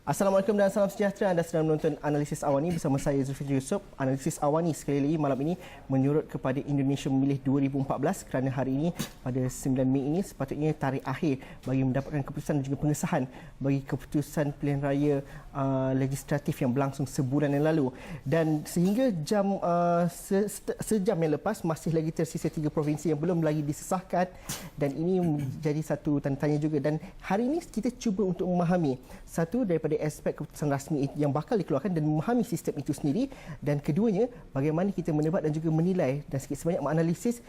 Assalamualaikum dan salam sejahtera. Anda sedang menonton Analisis Awani bersama saya Zulfikri Yusof. Analisis Awani sekali lagi malam ini menyurut kepada Indonesia memilih 2014 kerana hari ini pada 9 Mei ini sepatutnya tarikh akhir bagi mendapatkan keputusan dan juga pengesahan bagi keputusan pilihan raya legislatif yang berlangsung sebulan yang lalu. Dan sehingga sejam yang lepas masih lagi tersisa 3 provinsi yang belum lagi disesahkan, dan ini menjadi satu tanda tanya juga. Dan hari ini kita cuba untuk memahami satu daripada aspek keputusan rasmi yang bakal dikeluarkan dan memahami sistem itu sendiri, dan keduanya bagaimana kita menebak dan juga menilai dan sikit sebanyak menganalisis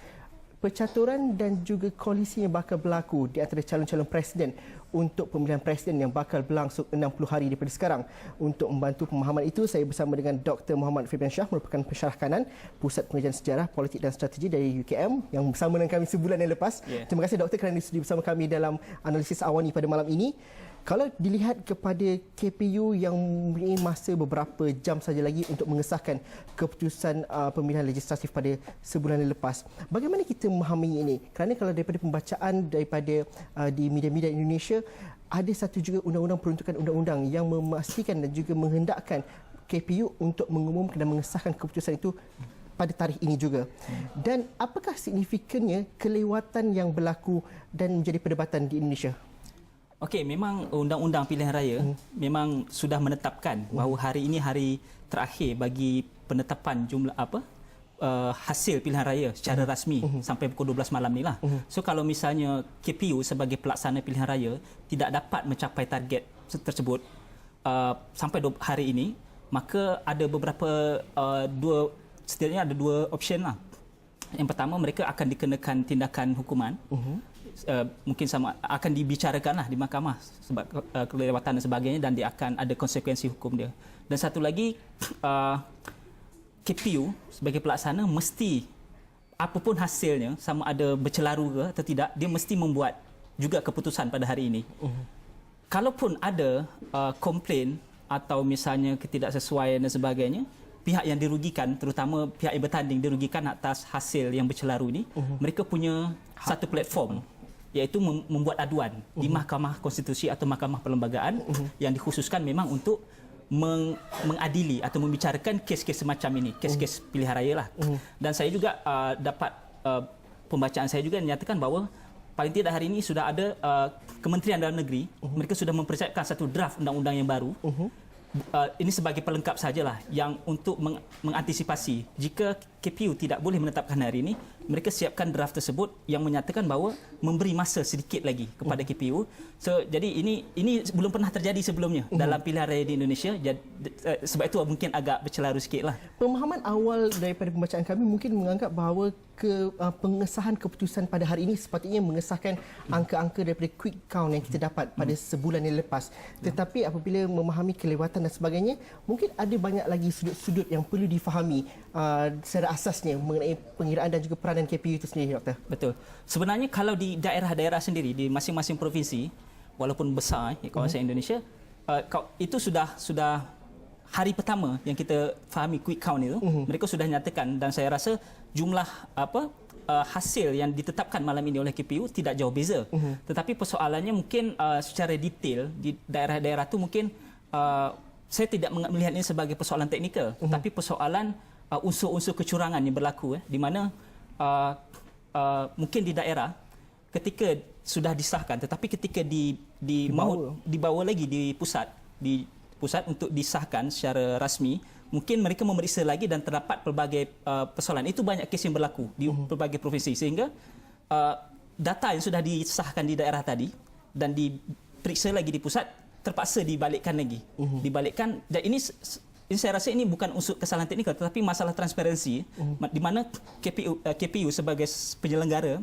percaturan dan juga koalisi yang bakal berlaku di antara calon-calon presiden untuk pemilihan presiden yang bakal berlangsung 60 hari daripada sekarang. Untuk membantu pemahaman itu, saya bersama dengan Dr. Muhammad Fibrian Shah, merupakan pensyarah kanan Pusat Pengajian Sejarah, Politik dan Strategi dari UKM yang bersama dengan kami sebulan yang lepas. Terima kasih Doktor kerana sudi bersama kami dalam Analisis Awani pada malam ini. Kalau dilihat kepada KPU yang mempunyai masa beberapa jam saja lagi untuk mengesahkan keputusan pemilihan legislatif pada sebulan yang lepas, bagaimana kita memahami ini? Kerana kalau daripada pembacaan daripada di media-media Indonesia, ada satu juga undang-undang peruntukan undang-undang yang memastikan dan juga menghendakkan KPU untuk mengumumkan dan mengesahkan keputusan itu pada tarikh ini juga. Dan apakah signifikannya kelewatan yang berlaku dan menjadi perdebatan di Indonesia? Okey, memang undang-undang pilihan raya memang sudah menetapkan bahawa hari ini hari terakhir bagi penetapan jumlah hasil pilihan raya secara rasmi sampai pukul 12 malam ni lah. So kalau misalnya KPU sebagai pelaksana pilihan raya tidak dapat mencapai target tersebut sampai hari ini, maka ada beberapa setidaknya ada dua option lah. Yang pertama, mereka akan dikenakan tindakan hukuman. Mungkin sama akan dibicarakanlah di mahkamah sebab kelewatan dan sebagainya, dan dia akan ada konsekuensi hukum dia. Dan satu lagi, KPU sebagai pelaksana mesti apapun hasilnya, sama ada bercelaru ke atau tidak, dia mesti membuat juga keputusan pada hari ini. Kalaupun ada komplain atau misalnya ketidaksesuaian dan sebagainya, pihak yang dirugikan, terutama pihak yang bertanding dirugikan atas hasil yang bercelaru ini, mereka punya satu platform, iaitu membuat aduan di Mahkamah Konstitusi atau Mahkamah Perlembagaan yang dikhususkan memang untuk mengadili atau membicarakan kes-kes semacam ini, kes-kes pilihan raya lah. Dan saya juga dapat pembacaan saya juga menyatakan bahawa paling tidak hari ini sudah ada Kementerian Dalam Negeri, mereka sudah mempersiapkan satu draft undang-undang yang baru. Ini sebagai pelengkap sajalah yang untuk mengantisipasi jika KPU tidak boleh menetapkan hari ini, mereka siapkan draft tersebut yang menyatakan bahawa memberi masa sedikit lagi kepada KPU. So jadi ini belum pernah terjadi sebelumnya dalam pilihan raya di Indonesia. Sebab itu mungkin agak bercelaru sikitlah. Pemahaman awal daripada pembacaan kami mungkin menganggap bahawa pengesahan keputusan pada hari ini sepatutnya mengesahkan angka-angka daripada quick count yang kita dapat pada sebulan yang lepas. Tetapi apabila memahami kelewatan dan sebagainya, mungkin ada banyak lagi sudut-sudut yang perlu difahami secara asasnya mengenai pengiraan dan juga peranan KPU itu sendiri, Doktor. Betul. Sebenarnya kalau di daerah-daerah sendiri, di masing-masing provinsi, walaupun besar kawasan Indonesia, itu sudah hari pertama yang kita fahami quick count itu, mereka sudah nyatakan, dan saya rasa jumlah hasil yang ditetapkan malam ini oleh KPU tidak jauh beza. Tetapi persoalannya mungkin secara detail di daerah-daerah itu mungkin saya tidak melihat ini sebagai persoalan teknikal, tapi persoalan unsur-unsur kecurangan yang berlaku, di mana mungkin di daerah ketika sudah disahkan, tetapi ketika dibawa lagi di pusat untuk disahkan secara rasmi, mungkin mereka memeriksa lagi dan terdapat pelbagai persoalan. Itu banyak kes yang berlaku di pelbagai provinsi, sehingga data yang sudah disahkan di daerah tadi dan diperiksa lagi di pusat terpaksa dibalikkan lagi. Dibalikkan, dan ini saya rasa ini bukan unsur kesalahan teknikal, tetapi masalah transparansi, di mana KPU sebagai penyelenggara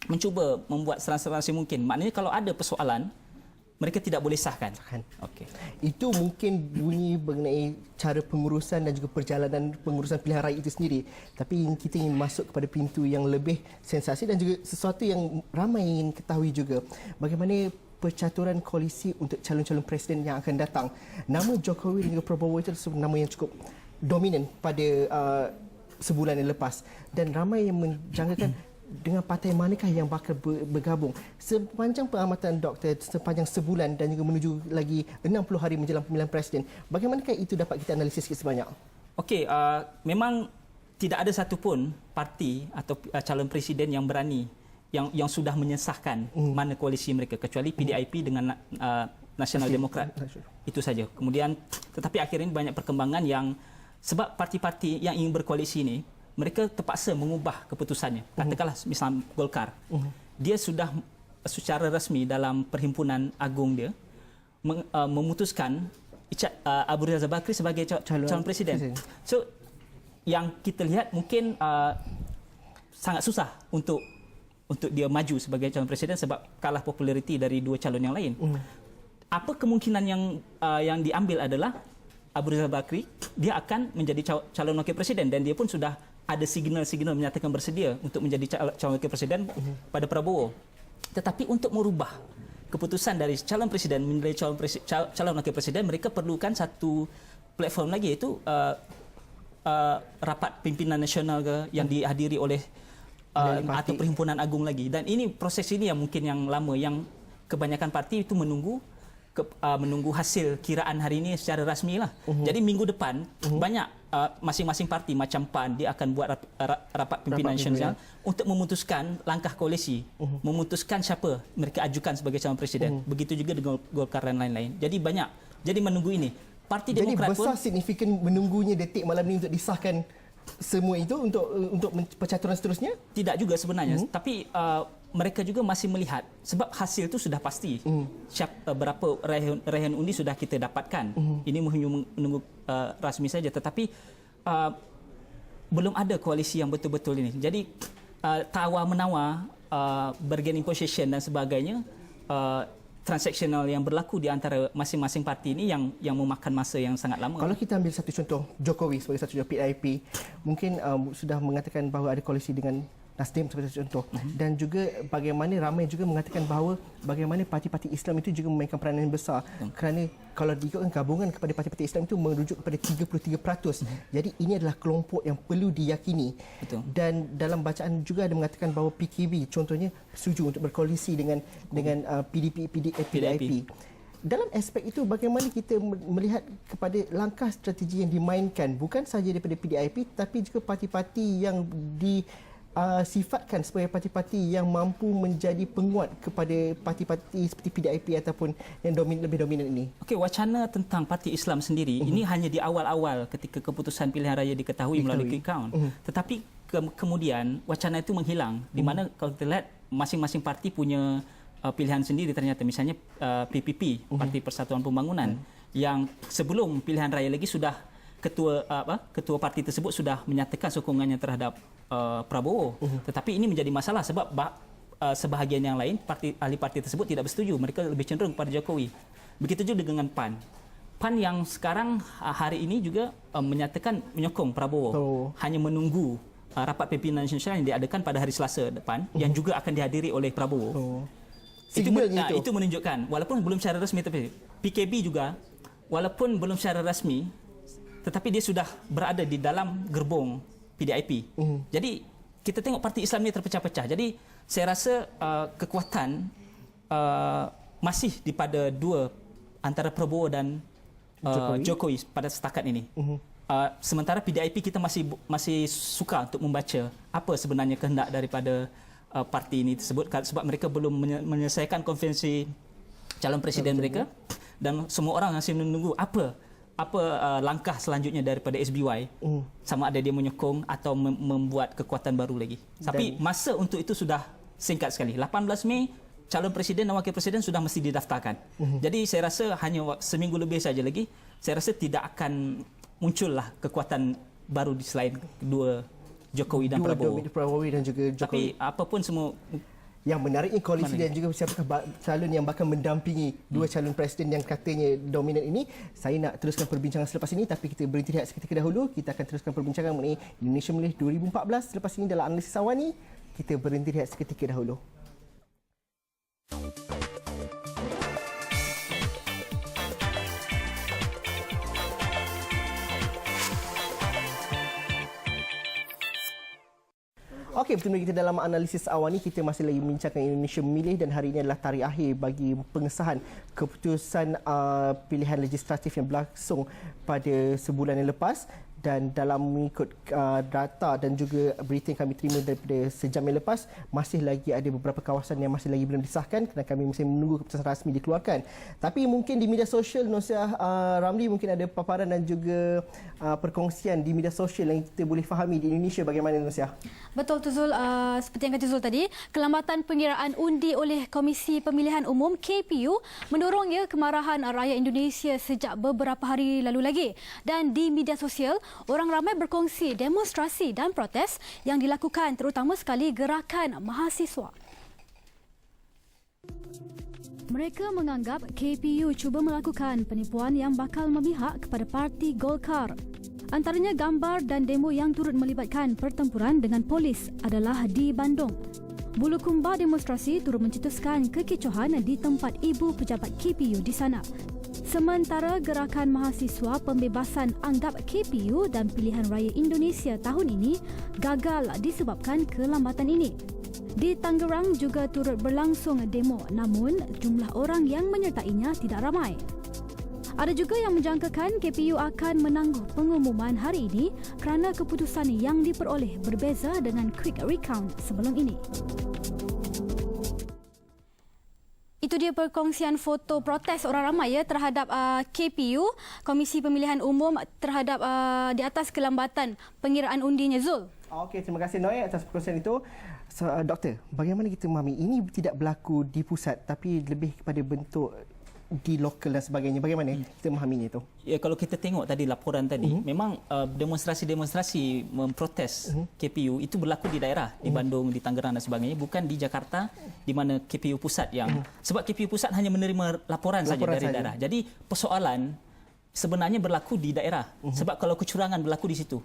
mencuba membuat transparansi mungkin. Maknanya kalau ada persoalan, mereka tidak boleh sahkan. Okey. Itu mungkin bunyi mengenai cara pengurusan dan juga perjalanan pengurusan pilihan raya itu sendiri. Tapi kita ingin masuk kepada pintu yang lebih sensasi dan juga sesuatu yang ramai ingin ketahui juga. Bagaimana percaturan koalisi untuk calon-calon presiden yang akan datang. Nama Jokowi dan juga Prabowo itu adalah nama yang cukup dominan pada sebulan yang lepas, dan ramai yang menjangkakan dengan partai manakah yang bakal bergabung. Sepanjang pengamatan doktor, sepanjang sebulan dan juga menuju lagi 60 hari menjelang pemilihan presiden, bagaimanakah itu dapat kita analisis sikit sebanyak? Okey, memang tidak ada satu pun parti atau calon presiden yang berani yang sudah menyesahkan mana koalisi mereka, kecuali PDIP dengan Nasional Demokrat. Itu saja. Kemudian tetapi akhirnya banyak perkembangan yang sebab parti-parti yang ingin berkoalisi ini mereka terpaksa mengubah keputusannya. Katakanlah misal Golkar. Dia sudah secara rasmi dalam perhimpunan agung dia memutuskan Abu Rizal Bakri sebagai calon presiden. So yang kita lihat mungkin sangat susah untuk dia maju sebagai calon presiden sebab kalah populariti dari dua calon yang lain. Apa kemungkinan yang diambil adalah Abu Rizal Bakri dia akan menjadi calon wakil presiden dan dia pun sudah ada signal-signal menyatakan bersedia untuk menjadi calon wakil presiden pada Prabowo. Tetapi untuk merubah keputusan dari calon presiden menjadi calon wakil presiden, mereka perlukan satu platform lagi, iaitu rapat pimpinan nasional yang dihadiri oleh atau perhimpunan agung lagi. Dan ini proses ini yang mungkin yang lama, yang kebanyakan parti itu menunggu hasil kiraan hari ini secara rasmi lah. Jadi minggu depan banyak masing-masing parti macam PAN dia akan buat rapat pimpinan nasional untuk memutuskan langkah koalisi, memutuskan siapa mereka ajukan sebagai calon presiden. Begitu juga dengan Golkar dan lain-lain. Jadi menunggu ini. Parti Demokrat besar signifikan menunggunya detik malam ini untuk disahkan semua itu untuk percaturan seterusnya? Tidak juga sebenarnya. Tapi mereka juga masih melihat sebab hasil itu sudah pasti. Berapa raihan undi sudah kita dapatkan. Ini menunggu rasmi saja. Tetapi belum ada koalisi yang betul-betul ini. Jadi tawar-menawar, bargaining position dan sebagainya, transaksional yang berlaku di antara masing-masing parti ini yang memakan masa yang sangat lama. Kalau kita ambil satu contoh Jokowi sebagai satu contoh, PIP mungkin sudah mengatakan bahawa ada koalisi dengan Nasdem sebagai satu contoh, dan juga bagaimana ramai juga mengatakan bahawa bagaimana parti-parti Islam itu juga memainkan peranan yang besar, kerana kalau diikutkan gabungan kepada parti-parti Islam itu merujuk kepada 33%. Jadi ini adalah kelompok yang perlu diyakini. Betul. Dan dalam bacaan juga ada mengatakan bahawa PKB contohnya setuju untuk berkoalisi dengan PDIP. Dalam aspek itu, bagaimana kita melihat kepada langkah strategi yang dimainkan bukan sahaja daripada PDIP tapi juga parti-parti yang sifatkan sebagai parti-parti yang mampu menjadi penguat kepada parti-parti seperti PDIP ataupun yang lebih dominan ini. Okey, wacana tentang Parti Islam sendiri ini hanya di awal-awal ketika keputusan pilihan raya diketahui melalui quick count. Tetapi kemudian wacana itu menghilang, di mana kalau kita lihat masing-masing parti punya pilihan sendiri ternyata. Misalnya PPP, Parti Persatuan Pembangunan, yang sebelum pilihan raya lagi sudah ketua parti tersebut sudah menyatakan sokongannya terhadap Prabowo. Tetapi ini menjadi masalah sebab sebahagian yang lain ahli parti tersebut tidak bersetuju, mereka lebih cenderung kepada Jokowi. Begitu juga dengan PAN. PAN yang sekarang hari ini juga menyatakan menyokong Prabowo, hanya menunggu rapat pimpinan nasional yang diadakan pada hari Selasa depan yang juga akan dihadiri oleh Prabowo. Itu menunjukkan walaupun belum secara rasmi, tapi PKB juga walaupun belum secara rasmi tetapi dia sudah berada di dalam gerbong PDIP. Jadi kita tengok parti Islam ini terpecah-pecah. Jadi saya rasa kekuatan masih pada dua, antara Prabowo dan Jokowi pada setakat ini. Sementara PDIP kita masih suka untuk membaca apa sebenarnya kehendak daripada parti ini tersebut, sebab mereka belum menyelesaikan konvensi calon presiden mereka, dan semua orang masih menunggu apa langkah selanjutnya daripada SBY, sama ada dia menyokong atau membuat kekuatan baru lagi. Tapi masa untuk itu sudah singkat sekali. 18 Mei calon presiden dan wakil presiden sudah mesti didaftarkan. Jadi saya rasa hanya seminggu lebih saja lagi, saya rasa tidak akan muncullah kekuatan baru di selain kedua Jokowi dan Prabowo. Dan juga Jokowi. Tapi apapun semua, yang menariknya koalisi dan juga siapakah calon yang bakal mendampingi dua calon presiden yang katanya dominan ini. Saya nak teruskan perbincangan selepas ini, tapi kita berhenti rehat seketika dahulu. Kita akan teruskan perbincangan mengenai Indonesia Memilih 2014 selepas ini dalam Analisis Awani. Kita berhenti rehat seketika dahulu. Okey, betul kita dalam analisis awal ni kita masih lagi membincangkan Indonesia Memilih dan hari ini adalah tarikh akhir bagi pengesahan keputusan pilihan legislatif yang berlangsung pada sebulan yang lepas. Dan dalam mengikut data dan juga berita yang kami terima daripada sejam yang lepas, masih lagi ada beberapa kawasan yang masih lagi belum disahkan kerana kami masih menunggu keputusan rasmi dikeluarkan. Tapi mungkin di media sosial, Nursiah Ramli, mungkin ada paparan dan juga perkongsian di media sosial yang kita boleh fahami di Indonesia. Bagaimana, Nursiah? Betul, Tuzul. Seperti yang kata Tuzul tadi, kelambatan pengiraan undi oleh Komisi Pemilihan Umum KPU mendorong kemarahan rakyat Indonesia sejak beberapa hari lalu lagi. Dan di media sosial, orang ramai berkongsi demonstrasi dan protes yang dilakukan terutama sekali gerakan mahasiswa. Mereka menganggap KPU cuba melakukan penipuan yang bakal memihak kepada parti Golkar. Antaranya gambar dan demo yang turut melibatkan pertempuran dengan polis adalah di Bandung. Bulukumba demonstrasi turut mencetuskan kekecohan di tempat ibu pejabat KPU di sana. Sementara gerakan mahasiswa pembebasan anggap KPU dan Pilihan Raya Indonesia tahun ini gagal disebabkan kelambatan ini. Di Tangerang juga turut berlangsung demo, namun jumlah orang yang menyertainya tidak ramai. Ada juga yang menjangkakan KPU akan menangguh pengumuman hari ini kerana keputusan yang diperoleh berbeza dengan quick recount sebelum ini. Itu dia perkongsian foto protes orang ramai terhadap KPU, Komisi Pemilihan Umum, terhadap di atas kelambatan pengiraan undinya, Zul. Okey, terima kasih Noy atas perkongsian itu. Doktor, bagaimana kita memahami ini tidak berlaku di pusat tapi lebih kepada bentuk di lokal dan sebagainya. Bagaimana kita memahaminya itu? Ya, kalau kita tengok tadi laporan tadi, memang demonstrasi-demonstrasi memprotes KPU itu berlaku di daerah, di Bandung, di Tangerang dan sebagainya, bukan di Jakarta di mana KPU pusat yang sebab KPU pusat hanya menerima laporan saja dari daerah. Jadi persoalan sebenarnya berlaku di daerah. Sebab kalau kecurangan berlaku di situ,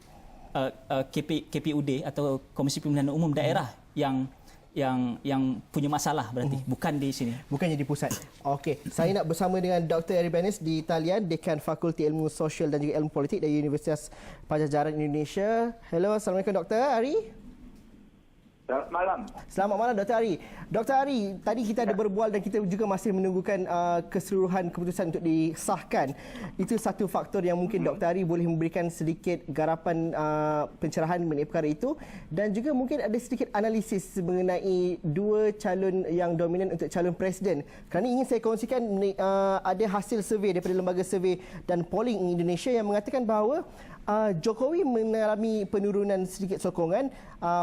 KPUD atau Komisi Pemilihan Umum daerah yang punya masalah berarti, bukan di sini. Bukannya di pusat. Okey, saya nak bersama dengan Dr. Ari Banis di Talian, Dekan Fakulti Ilmu Sosial dan juga Ilmu Politik dari Universitas Pajajaran Indonesia. Hello, Assalamualaikum Dr. Ari. Selamat malam. Selamat malam Dr. Ari. Dr. Ari, tadi kita ada berbual dan kita juga masih menunggukan keseluruhan keputusan untuk disahkan. Itu satu faktor yang mungkin Dr. Ari boleh memberikan sedikit garapan pencerahan mengenai perkara itu dan juga mungkin ada sedikit analisis mengenai dua calon yang dominan untuk calon presiden. Kerana ingin saya kongsikan ada hasil survey daripada lembaga survey dan polling Indonesia yang mengatakan bahawa Jokowi mengalami penurunan sedikit sokongan,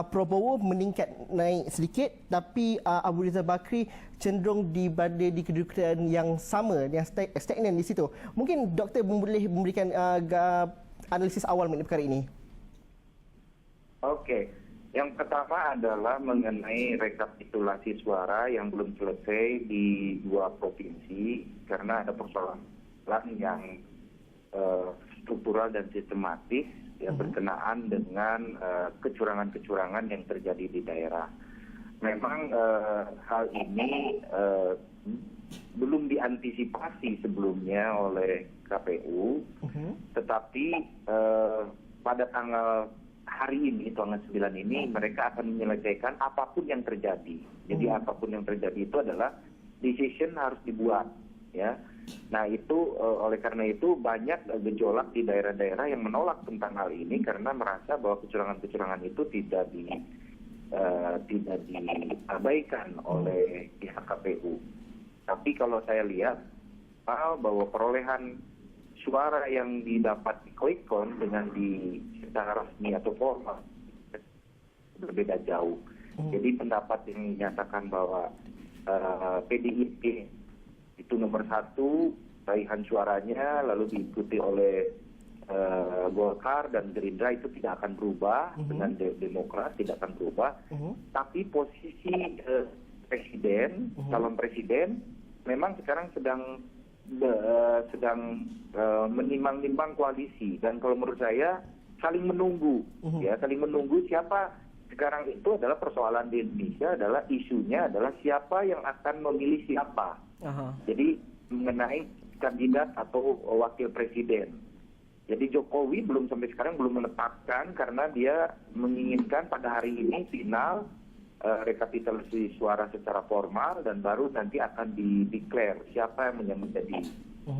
Prabowo meningkat naik sedikit, tapi Abu Rizal Bakri cenderung berada di kedudukan yang sama, yang stagnan di situ. Mungkin doktor boleh memberikan analisis awal mengenai perkara ini. Okey. Yang pertama adalah mengenai rekapitulasi suara yang belum selesai di dua provinsi karena ada persoalan yang struktural dan sistematis yang berkenaan dengan kecurangan-kecurangan yang terjadi di daerah. Memang hal ini belum diantisipasi sebelumnya oleh KPU, tetapi pada tanggal hari ini, tanggal 9 ini, mereka akan menyelesaikan apapun yang terjadi. Jadi apapun yang terjadi itu adalah decision harus dibuat, ya. Nah itu oleh karena itu banyak gejolak di daerah-daerah yang menolak tentang hal ini karena merasa bahwa kecurangan-kecurangan itu tidak diabaikan oleh pihak KPU. Tapi kalau saya lihat bahwa perolehan suara yang didapat di quick count dengan di secara resmi atau formal berbeda jauh. Jadi pendapat yang menyatakan bahwa PDIP itu nomor 1 raihan suaranya, lalu diikuti oleh Golkar dan Gerindra itu tidak akan berubah, dengan Demokrat tidak akan berubah. Tapi posisi presiden, calon presiden memang sekarang sedang menimbang-nimbang koalisi, dan kalau menurut saya saling menunggu, ya, saling menunggu siapa. Sekarang itu adalah persoalan di Indonesia, adalah isunya adalah siapa yang akan memilih siapa. Jadi mengenai kandidat atau wakil presiden. Jadi Jokowi sampai sekarang belum menetapkan karena dia menginginkan pada hari ini final rekapitulasi suara secara formal dan baru nanti akan dideklar siapa yang menjadi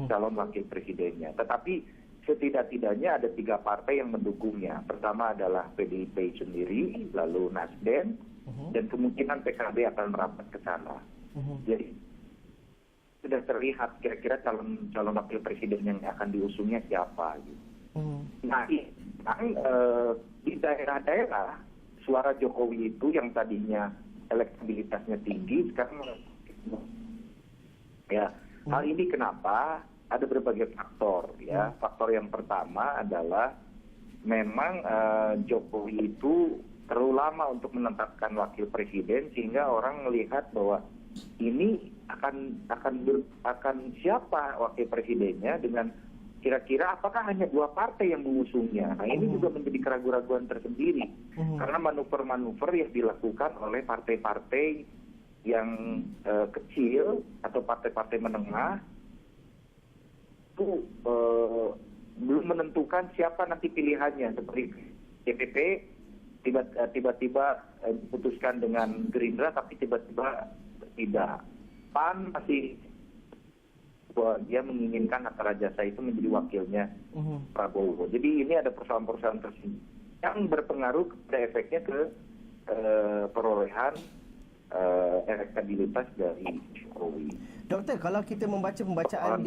calon wakil presidennya. Tetapi setidak-tidaknya ada 3 partai yang mendukungnya. Pertama adalah PDIP sendiri, lalu Nasdem, dan kemungkinan PKB akan merapat ke sana. Jadi sudah terlihat kira-kira calon wakil presiden yang akan diusungnya siapa. Gitu. Nah, di daerah-daerah suara Jokowi itu yang tadinya elektabilitasnya tinggi sekarang ya. Hal ini kenapa? Ada berbagai faktor ya. Faktor yang pertama adalah memang Jokowi itu terlalu lama untuk menetapkan wakil presiden sehingga orang melihat bahwa ini akan siapa wakil presidennya dengan kira-kira apakah hanya 2 partai yang mengusungnya. Nah, ini juga menjadi keraguan-keraguan tersendiri karena manuver-manuver yang dilakukan oleh partai-partai yang kecil atau partai-partai menengah itu belum menentukan siapa nanti pilihannya. Seperti DPP tiba-tiba diputuskan dengan Gerindra tapi tiba-tiba tidak. PAN masih bahwa dia menginginkan Hatta Rajasa itu menjadi wakilnya Prabowo. Jadi ini ada persoalan-persoalan tersendiri yang berpengaruh pada efeknya ke perolehan elektabilitas dari Jokowi. Doktor, kalau kita membaca pembacaan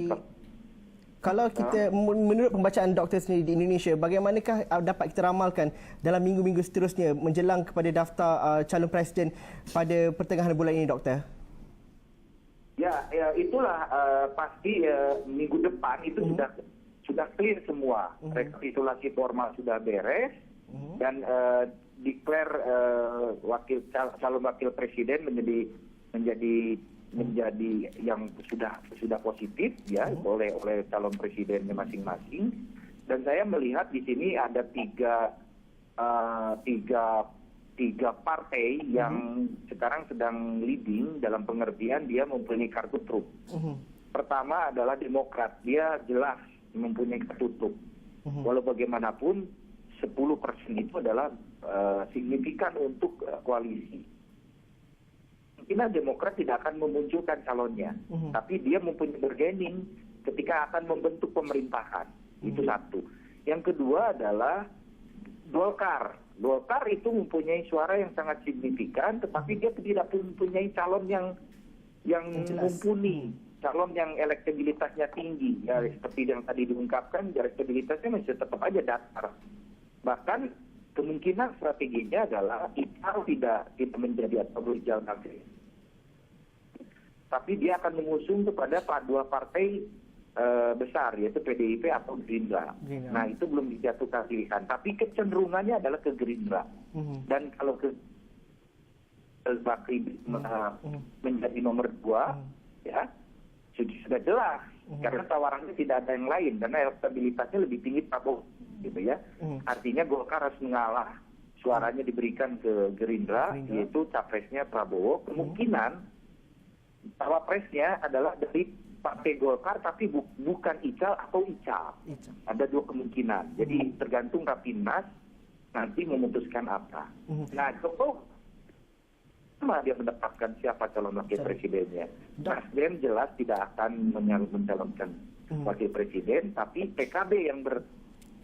menurut pembacaan doktor sendiri di Indonesia, bagaimanakah dapat kita ramalkan dalam minggu-minggu seterusnya menjelang kepada daftar calon presiden pada pertengahan bulan ini, doktor? Ya itulah pasti minggu depan itu sudah clear semua. Rekapitulasi formal sudah beres dan declare calon wakil presiden menjadi yang sudah positif ya oleh calon presidennya masing-masing. Dan saya melihat di sini ada tiga partai yang sekarang sedang leading dalam pengertian dia mempunyai kartu truf. Pertama adalah Demokrat, dia jelas mempunyai ketutup. Walau bagaimanapun 10% itu adalah signifikan untuk koalisi. Mungkin Demokrat tidak akan memunculkan calonnya, tapi dia mempunyai bargaining ketika akan membentuk pemerintahan. Itu satu. Yang kedua adalah Golkar. Golkar itu mempunyai suara yang sangat signifikan, tetapi dia tidak mempunyai calon yang mumpuni, calon yang elektabilitasnya tinggi. Ya, seperti yang tadi diungkapkan, elektabilitasnya masih tetap aja datar. Bahkan kemungkinan strateginya adalah Ical tidak menjadi atau berjalan nanti. Tapi dia akan mengusung kepada 2 partai besar, yaitu PDIP atau Gerindra. Nah, itu belum dijatuhkan pilihan. Tapi kecenderungannya adalah ke Gerindra. Dan kalau ke Bakri menjadi nomor 2, ya sudah jelas. Karena tawarannya tidak ada yang lain, karena elektabilitasnya lebih tinggi Prabowo, gitu ya. Artinya Golkar harus mengalah. Suaranya diberikan ke Gerindra, yaitu capresnya Prabowo. Kemungkinan cawapresnya adalah dari Partai Golkar tapi bukan Ical atau Ical. Ada 2 kemungkinan. Jadi tergantung Rapimnas nanti memutuskan apa. Nah, Jokowi dia mendapatkan siapa calon wakil presidennya. Nasdem jelas tidak akan mencalonkan wakil presiden, tapi PKB yang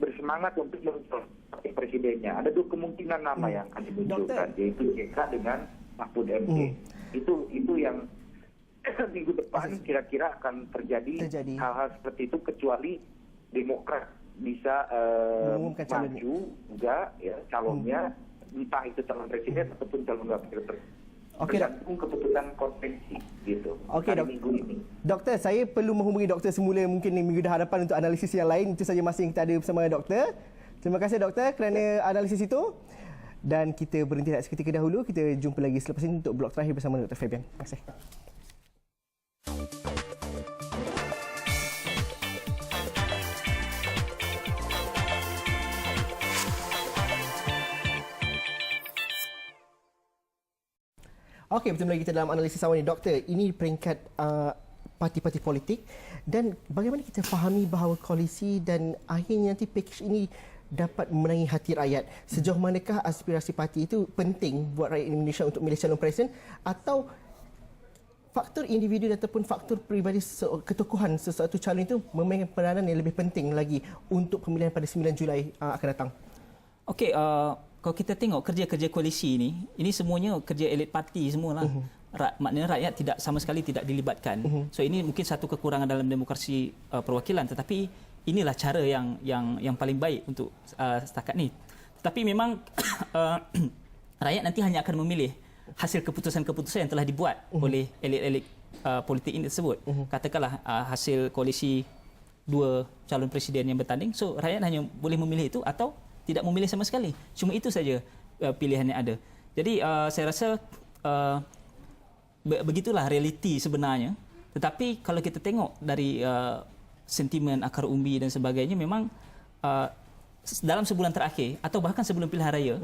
bersemangat untuk mencalonkan wakil presidennya. Ada 2 kemungkinan nama yang akan dimunculkan, yaitu JK dengan Mahfud MD. Itu yang minggu depan kira-kira akan terjadi hal-hal seperti itu, kecuali Demokrat bisa maju juga ya calonnya, entah itu calon presiden ataupun calon wakil presiden. Tergantung keputusan konvensi gitu. Minggu ini. Doktor, saya perlu menghubungi doktor semula mungkin minggu hadapan untuk analisis yang lain. Itu saja masa yang kita ada bersama doktor. Terima kasih doktor kerana analisis itu. Dan kita berhenti seketika dahulu. Kita jumpa lagi selepas ini untuk blok terakhir bersama Dr. Fabian. Terima kasih. Okey, bertemu lagi kita dalam analisis awal ni. Doktor, ini peringkat parti-parti politik, dan bagaimana kita fahami bahawa koalisi dan akhirnya nanti package ini dapat memenangi hati rakyat. Sejauh manakah aspirasi parti itu penting buat rakyat Indonesia untuk memilih calon presiden, atau faktor individu ataupun faktor peribadi ketokohan sesuatu calon itu memainkan peranan yang lebih penting lagi untuk pemilihan pada 9 Julai akan datang? Okey, kalau kita tengok kerja-kerja koalisi ini semuanya kerja elit parti semualah. Maknanya rakyat tidak sama sekali tidak dilibatkan. So ini mungkin satu kekurangan dalam demokrasi perwakilan, tetapi inilah cara yang paling baik untuk setakat ni. Tetapi memang rakyat nanti hanya akan memilih hasil keputusan-keputusan yang telah dibuat oleh elit-elit politik ini tersebut. Katakanlah hasil koalisi 2 calon presiden yang bertanding, so rakyat hanya boleh memilih itu atau tidak memilih sama sekali. Cuma itu saja pilihan yang ada. Jadi saya rasa begitulah realiti sebenarnya. Tetapi kalau kita tengok dari sentimen akar umbi dan sebagainya, memang dalam sebulan terakhir atau bahkan sebelum pilihan raya,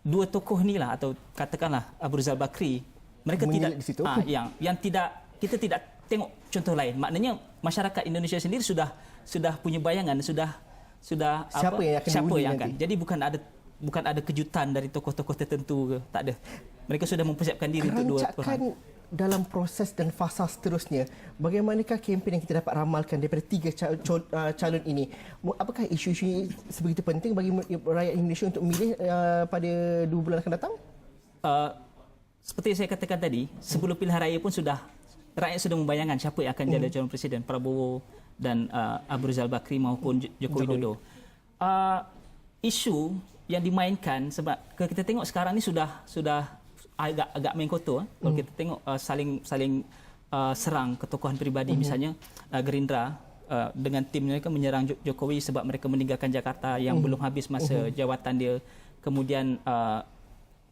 dua tokoh inilah, atau katakanlah Abu Rizal Bakri, mereka tidak di situ. Yang tidak, kita tidak tengok contoh lain. Maknanya masyarakat Indonesia sendiri sudah punya bayangan, sudah siapa yang akan Jadi bukan ada kejutan dari tokoh-tokoh tertentu ke, tak ada. Mereka sudah mempersiapkan diri untuk dua orang. Dalam proses dan fasa seterusnya, bagaimanakah kempen yang kita dapat ramalkan daripada 3 calon ini? Apakah isu-isu sebegitu penting bagi rakyat Indonesia untuk memilih pada 2 bulan akan datang? Seperti saya katakan tadi, sebelum pilihan raya pun rakyat sudah membayangkan siapa yang akan jadi calon presiden, Prabowo dan Abu Rizal Bakri maupun Joko Widodo. Isu yang dimainkan, sebab kita tengok sekarang ni sudah agak main kotor. Kalau kita tengok saling serang ketokohan peribadi, misalnya Gerindra dengan tim mereka menyerang Jokowi sebab mereka meninggalkan Jakarta yang belum habis masa jawatan dia. Kemudian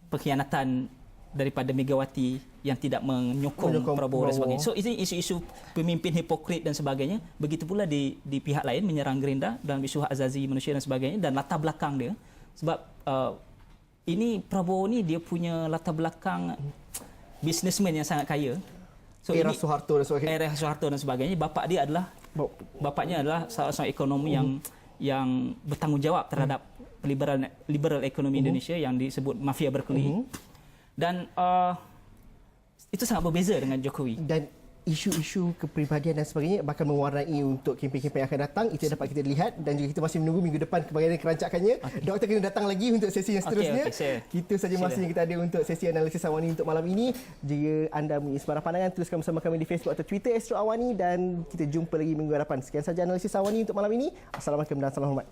pengkhianatan daripada Megawati yang tidak menyokong Prabowo dan sebagainya. So ini isu-isu pemimpin hipokrit dan sebagainya. Begitu pula di pihak lain menyerang Gerindra dalam isu hak azazi manusia dan sebagainya, dan latar belakang dia sebab ini Prabowo ni dia punya latar belakang businessman yang sangat kaya. So Era Soeharto dan sebagainya. Bapaknya adalah salah seorang ekonomi yang bertanggungjawab terhadap liberal ekonomi Indonesia yang disebut mafia berkelih. Dan itu sangat berbeza dengan Jokowi. Dan isu-isu kepribadian dan sebagainya bakal mewarnai untuk kempen-kempen yang akan datang. Itu yang dapat kita lihat, dan juga kita masih menunggu minggu depan bagaimana kerancakannya. Doktor kena datang lagi untuk sesi yang seterusnya. Itu saja masa yang kita ada untuk sesi analisis Awani untuk malam ini. Jika anda mempunyai sebarang pandangan, tuliskan bersama kami di Facebook atau Twitter Astro Awani, dan kita jumpa lagi minggu hadapan. Sekian saja analisis Awani untuk malam ini. Assalamualaikum dan salam hormat.